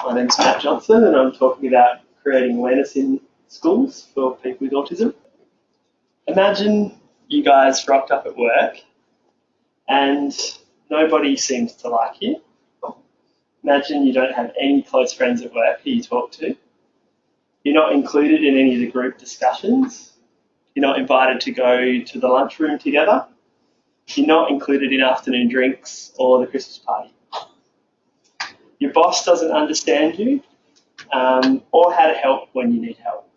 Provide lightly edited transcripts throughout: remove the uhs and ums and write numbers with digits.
My name's Matt Johnson and I'm talking about creating awareness in schools for people with autism. Imagine you guys rocked up at work and nobody seems to like you. Imagine you don't have any close friends at work who you talk to. You're not included in any of the group discussions. You're not invited to go to the lunchroom together. You're not included in afternoon drinks or the Christmas party. Your boss doesn't understand you or how to help when you need help.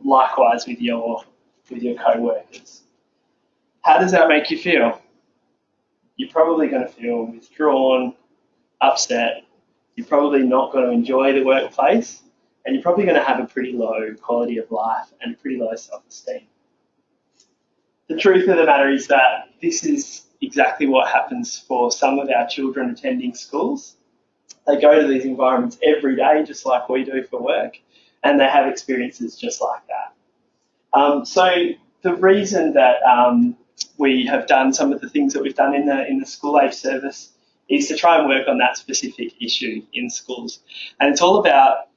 Likewise with your co-workers. How does that make you feel? You're probably going to feel withdrawn, upset. You're probably not going to enjoy the workplace, and you're probably going to have a pretty low quality of life and a pretty low self-esteem. The truth of the matter is that this is exactly what happens for some of our children attending schools. They go to these environments every day, just like we do for work, and they have experiences just like that. So the reason that we have done some of the things that we've done in the school age service is to try and work on that specific issue in schools. And it's all about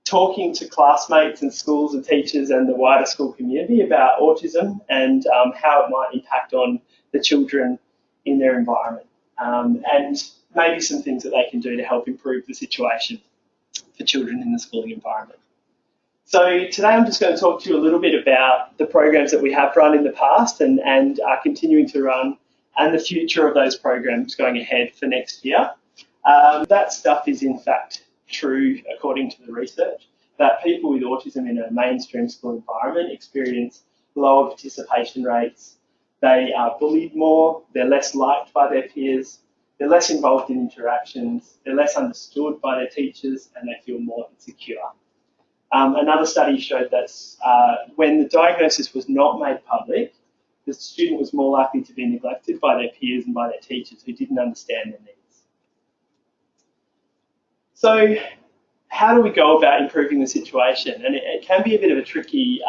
talking to classmates and schools and teachers and the wider school community about autism and how it might impact on the children in their environment, and maybe some things that they can do to help improve the situation for children in the schooling environment. So today I'm just going to talk to you a little bit about the programs that we have run in the past and are continuing to run, and the future of those programs going ahead for next year. That stuff is in fact true according to the research, that people with autism in a mainstream school environment experience lower participation rates. They are bullied more, they're less liked by their peers, they're less involved in interactions, they're less understood by their teachers, and they feel more insecure. Another study showed that when the diagnosis was not made public, the student was more likely to be neglected by their peers and by their teachers who didn't understand their needs. So how do we go about improving the situation? And it can be a bit of a tricky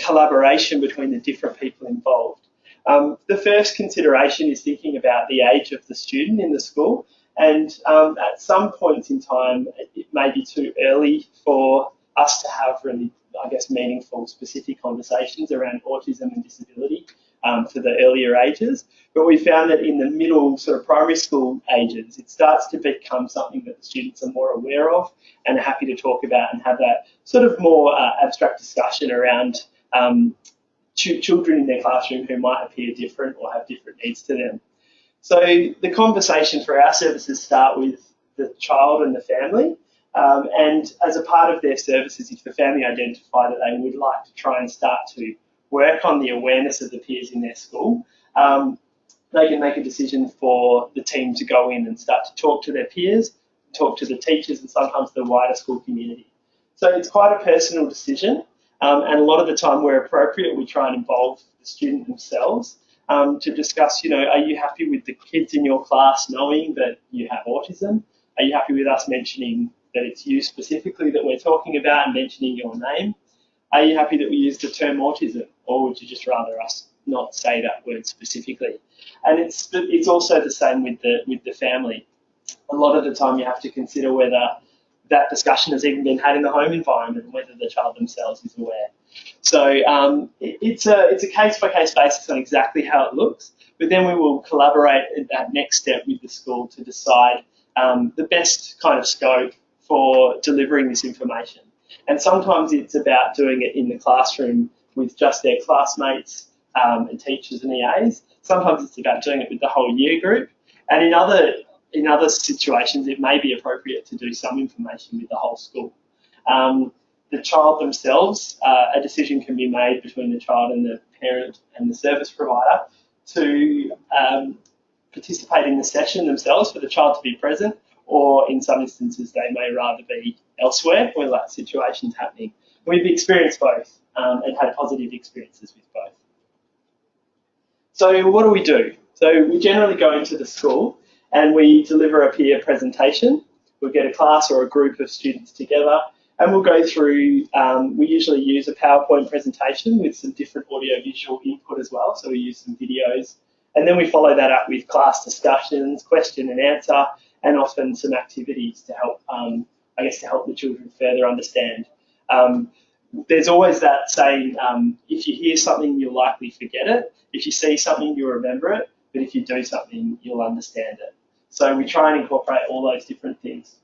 collaboration between the different people involved. The first consideration is thinking about the age of the student in the school, and at some points in time it may be too early for us to have really, meaningful specific conversations around autism and disability for the earlier ages. But we found that in the middle sort of primary school ages, it starts to become something that the students are more aware of and are happy to talk about and have that sort of more abstract discussion around children in their classroom who might appear different or have different needs to them. So the conversation for our services start with the child and the family, and as a part of their services, if the family identify that they would like to try and start to work on the awareness of the peers in their school, they can make a decision for the team to go in and start to talk to their peers, talk to the teachers, and sometimes the wider school community. So it's quite a personal decision, and a lot of the time where appropriate, we try and involve the student themselves to discuss, are you happy with the kids in your class knowing that you have autism? Are you happy with us mentioning that it's you specifically that we're talking about and mentioning your name? Are you happy that we use the term autism, or would you just rather us not say that word specifically? And it's also the same with the family. A lot of the time you have to consider whether that discussion has even been had in the home environment, whether the child themselves is aware. So it's a case-by-case basis on exactly how it looks, but then we will collaborate at that next step with the school to decide the best kind of scope for delivering this information. And sometimes it's about doing it in the classroom with just their classmates and teachers and EAs. Sometimes it's about doing it with the whole year group. And in other situations, it may be appropriate to do some information with the whole school. The child themselves, a decision can be made between the child and the parent and the service provider to participate in the session themselves, for the child to be present, or in some instances they may rather be elsewhere where that situation's happening. We've experienced both and had positive experiences with both. So what do? So we generally go into the school and we deliver a peer presentation. We'll get a class or a group of students together and we'll go through, we usually use a PowerPoint presentation with some different audio-visual input as well, so we use some videos. And then we follow that up with class discussions, question and answer, and often some activities to help, I guess, to help the children further understand. There's always that saying, if you hear something, you'll likely forget it. If you see something, you'll remember it. But if you do something, you'll understand it. So we try and incorporate all those different things.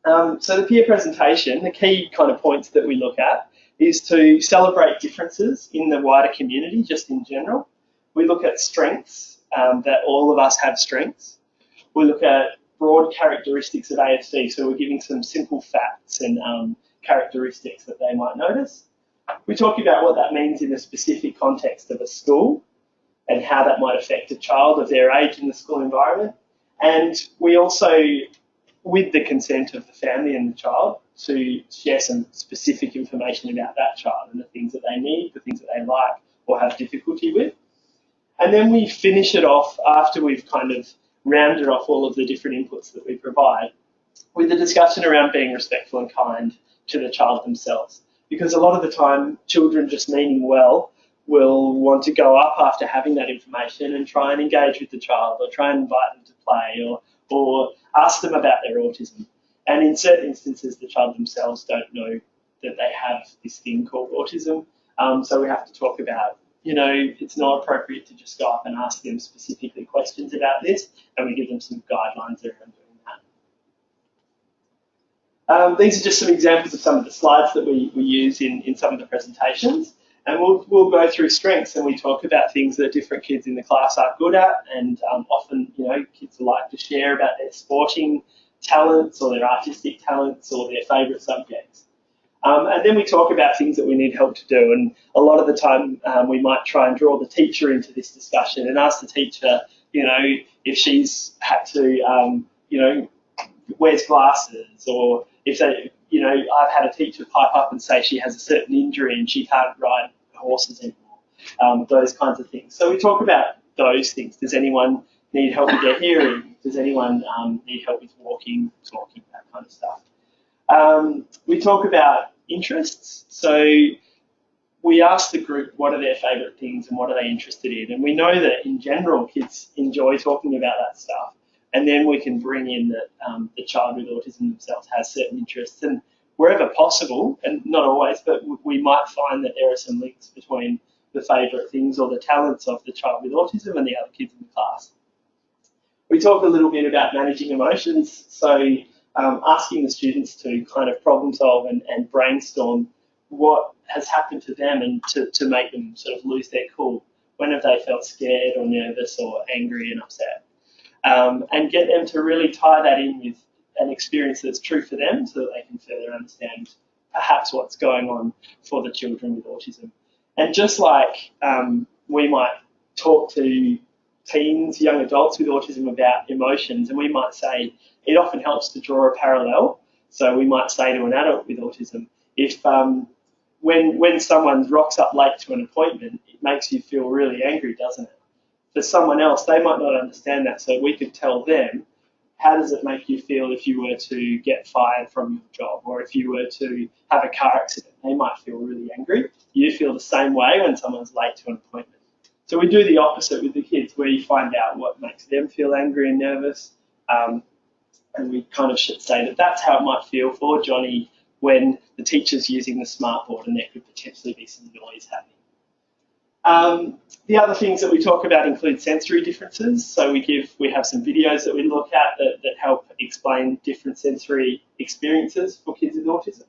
So the peer presentation, the key kind of points that we look at is to celebrate differences in the wider community, just in general. We look at strengths, that all of us have strengths. We look at broad characteristics of ASD, so we're giving some simple facts and characteristics that they might notice. We talk about what that means in a specific context of a school and how that might affect a child of their age in the school environment. And we also, with the consent of the family and the child, to share some specific information about that child and the things that they need, the things that they like or have difficulty with. And then we finish it off after we've kind of rounded off all of the different inputs that we provide with a discussion around being respectful and kind to the child themselves. Because a lot of the time, children just meaning well will want to go up after having that information and try and engage with the child or try and invite them to play or ask them about their autism. And in certain instances, the child themselves don't know that they have this thing called autism. So we have to talk about, you know, it's not appropriate to just go up and ask them specifically questions about this, and we give them some guidelines around doing that. These are just some examples of some of the slides that we use in some of the presentations. And we'll go through strengths, and we talk about things that different kids in the class are good at, and often, you know, kids like to share about their sporting talents or their artistic talents or their favourite subjects. And then we talk about things that we need help to do, and a lot of the time we might try and draw the teacher into this discussion and ask the teacher, you know, if she's had to, you know, wears glasses, or if they, you know, I've had a teacher pipe up and say she has a certain injury and she can't ride horses anymore, those kinds of things. So we talk about those things. Does anyone need help with their hearing? Does anyone need help with walking, talking, that kind of stuff? We talk about interests. So we ask the group what are their favourite things and what are they interested in. And we know that in general kids enjoy talking about that stuff. And then we can bring in that the child with autism themselves has certain interests. And wherever possible, and not always, but we might find that there are some links between the favourite things or the talents of the child with autism and the other kids in the class. We talk a little bit about managing emotions. So asking the students to kind of problem solve and brainstorm what has happened to them and to make them sort of lose their cool. When have they felt scared or nervous or angry and upset? And get them to really tie that in with an experience that's true for them so that they can further understand perhaps what's going on for the children with autism. And just like we might talk to teens, young adults with autism about emotions, and we might say it often helps to draw a parallel. So we might say to an adult with autism, if when someone rocks up late to an appointment, it makes you feel really angry, doesn't it? For someone else, they might not understand that, so we could tell them, how does it make you feel if you were to get fired from your job, or if you were to have a car accident? They might feel really angry. You feel the same way when someone's late to an appointment. So we do the opposite with the kids, where you find out what makes them feel angry and nervous, and we kind of should say that that's how it might feel for Johnny when the teacher's using the smartboard and there could potentially be some noise happening. The other things that we talk about include sensory differences. So we have some videos that we look at that help explain different sensory experiences for kids with autism.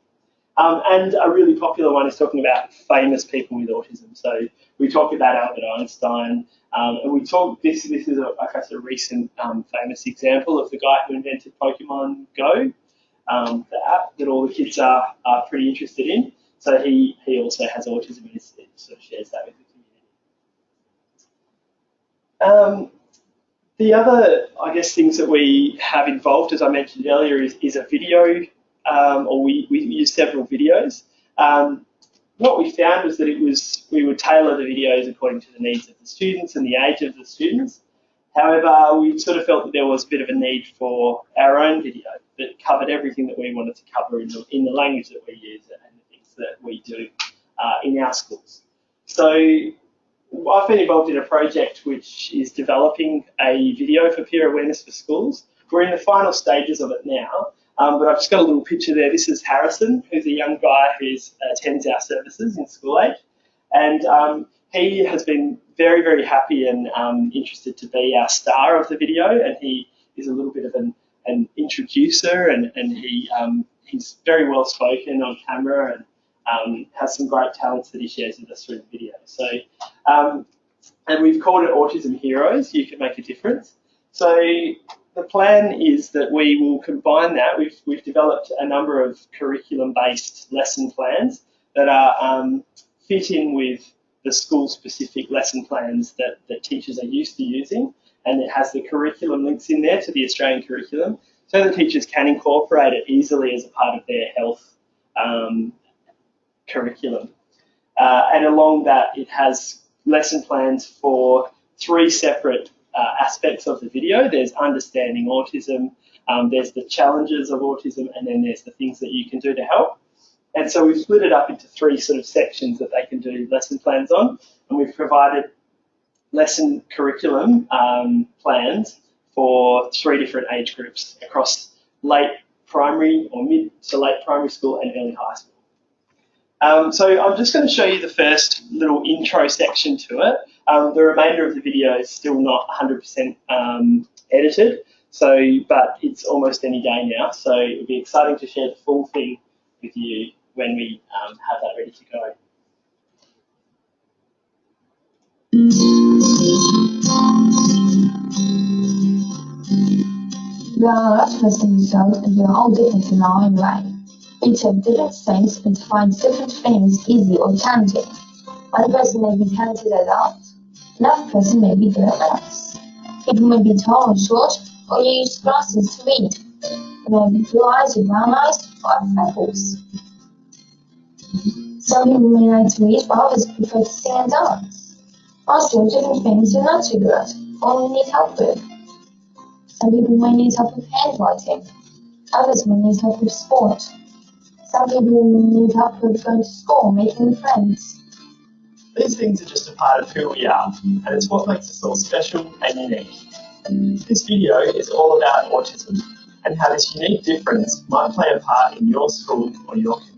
And a really popular one is talking about famous people with autism. So we talk about Albert Einstein, and we talk, this is a recent famous example of the guy who invented Pokemon Go, the app that all the kids are pretty interested in. So he also has autism and sort of shares that with the community. The other, I guess, things that we have involved, as I mentioned earlier, is a video, or we use several videos. What we found was that we would tailor the videos according to the needs of the students and the age of the students. However, we sort of felt that there was a bit of a need for our own video that covered everything that we wanted to cover in the language that we use and the things that we do in our schools. So I've been involved in a project which is developing a video for peer awareness for schools, we're in the final stages of it now, but I've just got a little picture there. This is Harrison, who's a young guy who attends our services in school age, and he has been very, very happy and interested to be our star of the video, and he is a little bit of an introducer, and he's very well spoken on camera and has some great talents that he shares with us through the video. So, and we've called it Autism Heroes. You can make a difference. So the plan is that we will combine that. We've developed a number of curriculum-based lesson plans that are fit in with the school-specific lesson plans that teachers are used to using, and it has the curriculum links in there to the Australian curriculum, so the teachers can incorporate it easily as a part of their health curriculum. And along that, it has lesson plans for 3 separate aspects of the video. There's understanding autism, there's the challenges of autism, and then there's the things that you can do to help. And so we've split it up into 3 sort of sections that they can do lesson plans on, and we've provided lesson curriculum plans for 3 different age groups across late primary or mid to late primary school and early high school. So I'm just going to show you the first little intro section to it. The remainder of the video is still not 100% edited, but it's almost any day now, so it'll be exciting to share the full thing with you when we have that ready to go. We are not person themselves, and we are all different in our own way. Each have different strengths and finds different things easy or challenging. One person may be talented at art, another person may be good at maths. People may be tall or short, or use glasses to read. There may be blue eyes or brown eyes, or other freckles. Some people may like to read, while others prefer to sing and dance. Also, different things you're not too good at, or need help with. Some people may need help with handwriting. Others may need help with sport. Some people may need help with going to school, making friends. These things are just a part of who we are, and it's what makes us all special and unique. This video is all about autism and how this unique difference might play a part in your school or your community.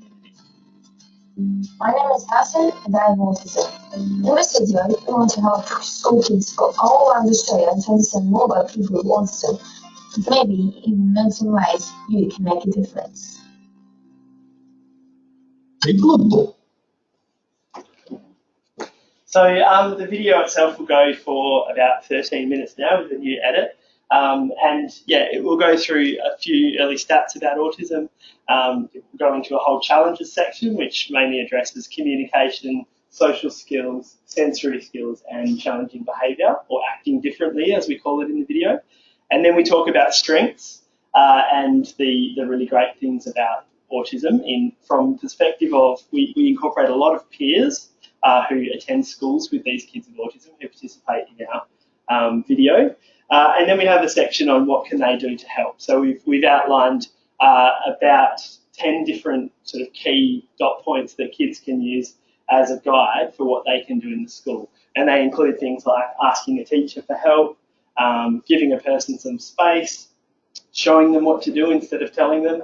My name is Hassan and I have autism. In this video, we want to help school kids go all around Australia to understand more about people with autism, and maybe even learn some ways you can make a difference. So the video itself will go for about 13 minutes now with the new edit. And yeah, it will go through a few early stats about autism. It will go into a whole challenges section, which mainly addresses communication, social skills, sensory skills, and challenging behaviour, or acting differently, as we call it in the video. And then we talk about strengths and the really great things about autism from perspective of we incorporate a lot of peers who attend schools with these kids with autism who participate in our video. And then we have a section on what can they do to help. So we've outlined about 10 different sort of key dot points that kids can use as a guide for what they can do in the school. And they include things like asking a teacher for help, giving a person some space, showing them what to do instead of telling them,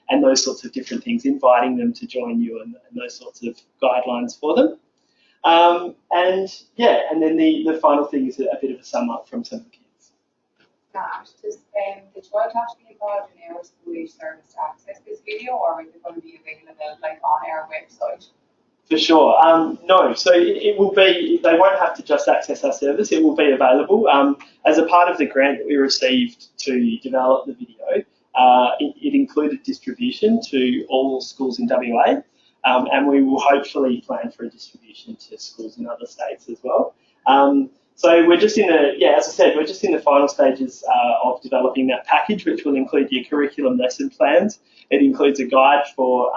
and those sorts of different things, inviting them to join you and those sorts of guidelines for them. And yeah, and then the final thing is a bit of a sum up from some of the kids. Does the child have to be involved in our school age service to access this video, or is it going to be available like on our website? For sure. No, so it will be, they won't have to just access our service, it will be available. As a part of the grant that we received to develop the video, it included distribution to all schools in WA. And we will hopefully plan for a distribution to schools in other states as well. So we're just in as I said, we're just in the final stages of developing that package, which will include your curriculum lesson plans. It includes a guide for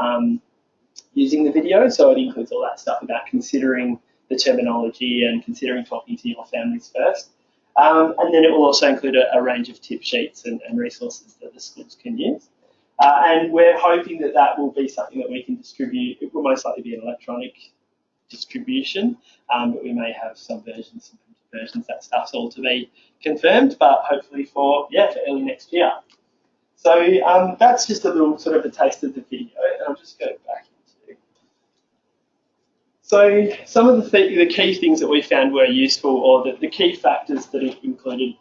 using the video, so it includes all that stuff about considering the terminology and considering talking to your families first. And then it will also include a range of tip sheets and resources that the schools can use. And we're hoping that will be something that we can distribute. It will most likely be an electronic distribution, but we may have some versions versions. That stuff's all to be confirmed, but hopefully for early next year. So that's just a little sort of a taste of the video, and I'll just go back into. So some of the key things that we found were useful, or the key factors that included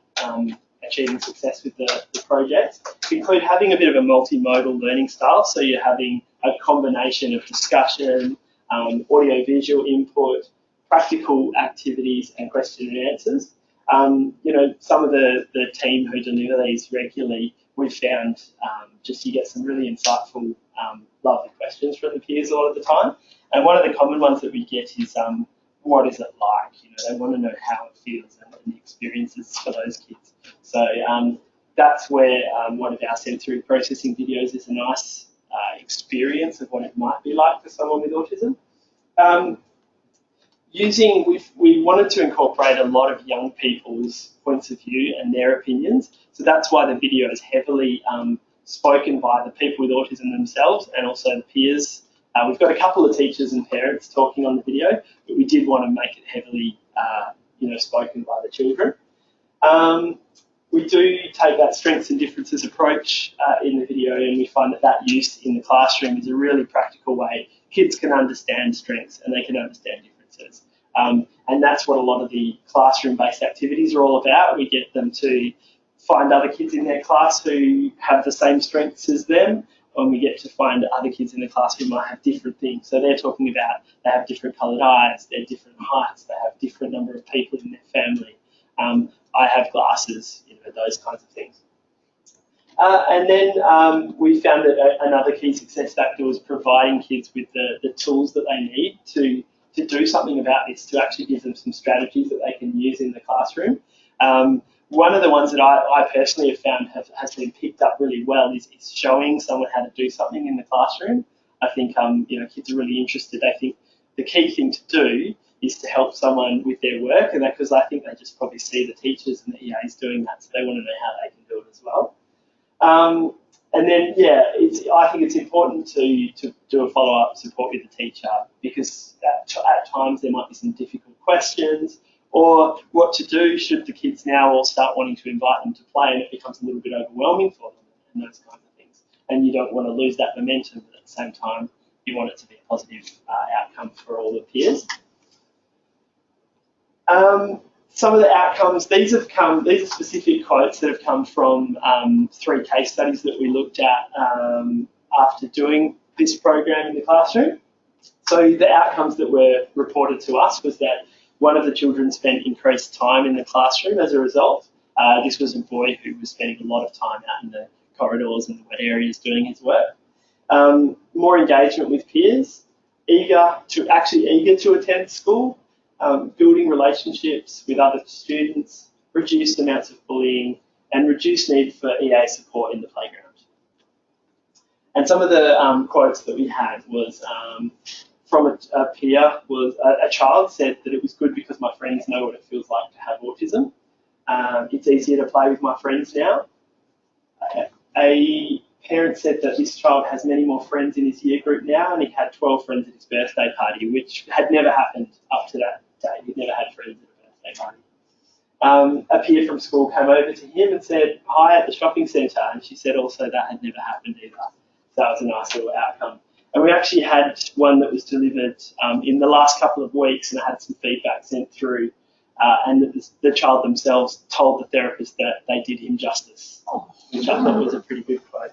achieving success with the project, include having a bit of a multimodal learning style. So you're having a combination of discussion, audio-visual input, practical activities, and question and answers. Some of the team who deliver these regularly, we've found just you get some really insightful, lovely questions from the peers a lot of the time. And one of the common ones that we get is, what is it like? They want to know how it feels and the experiences for those kids. So that's where one of our sensory processing videos is a nice experience of what it might be like for someone with autism. We wanted to incorporate a lot of young people's points of view and their opinions. So that's why the video is heavily spoken by the people with autism themselves and also the peers. We've got a couple of teachers and parents talking on the video, but we did want to make it heavily, spoken by the children. We do take that strengths and differences approach in the video, and we find that use in the classroom is a really practical way. Kids can understand strengths and they can understand differences. And that's what a lot of the classroom-based activities are all about. We get them to find other kids in their class who have the same strengths as them, and we get to find other kids in the class who might have different things. So they're talking about they have different coloured eyes, they're different heights, they have different number of people in their family. I have glasses, those kinds of things. And then we found that another key success factor was providing kids with the tools that they need to do something about this, to actually give them some strategies that they can use in the classroom. One of the ones that I personally have found has been picked up really well is showing someone how to do something in the classroom. I think kids are really interested. I think the key thing to do is to help someone with their work, and because I think they just probably see the teachers and the EAs doing that, so they want to know how they can do it as well. And then, I think it's important to do a follow-up support with the teacher, because at times there might be some difficult questions, or what to do should the kids now all start wanting to invite them to play and it becomes a little bit overwhelming for them, and those kinds of things. And you don't want to lose that momentum, but at the same time, you want it to be a positive outcome for all the peers. Some of the outcomes, these are specific quotes that have come from 3 case studies that we looked at after doing this program in the classroom. So the outcomes that were reported to us was that one of the children spent increased time in the classroom as a result. This was a boy who was spending a lot of time out in the corridors and the wet areas doing his work. More engagement with peers, eager to attend school, building relationships with other students, reduced amounts of bullying, and reduced need for EA support in the playground. And some of the quotes that we had was from a peer, was a child said that it was good because my friends know what it feels like to have autism. It's easier to play with my friends now. A parent said that this child has many more friends in his year group now, and he had 12 friends at his birthday party, which had never happened up to that day. He'd never had friends at a birthday party. A peer from school came over to him and said, "Hi," at the shopping centre, and she said also that had never happened either. So that was a nice little outcome. And we actually had one that was delivered in the last couple of weeks, and I had some feedback sent through, and the child themselves told the therapist that they did him justice, which I thought was a pretty good quote.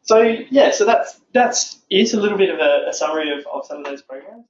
So that's it, a little bit of a summary of some of those programs.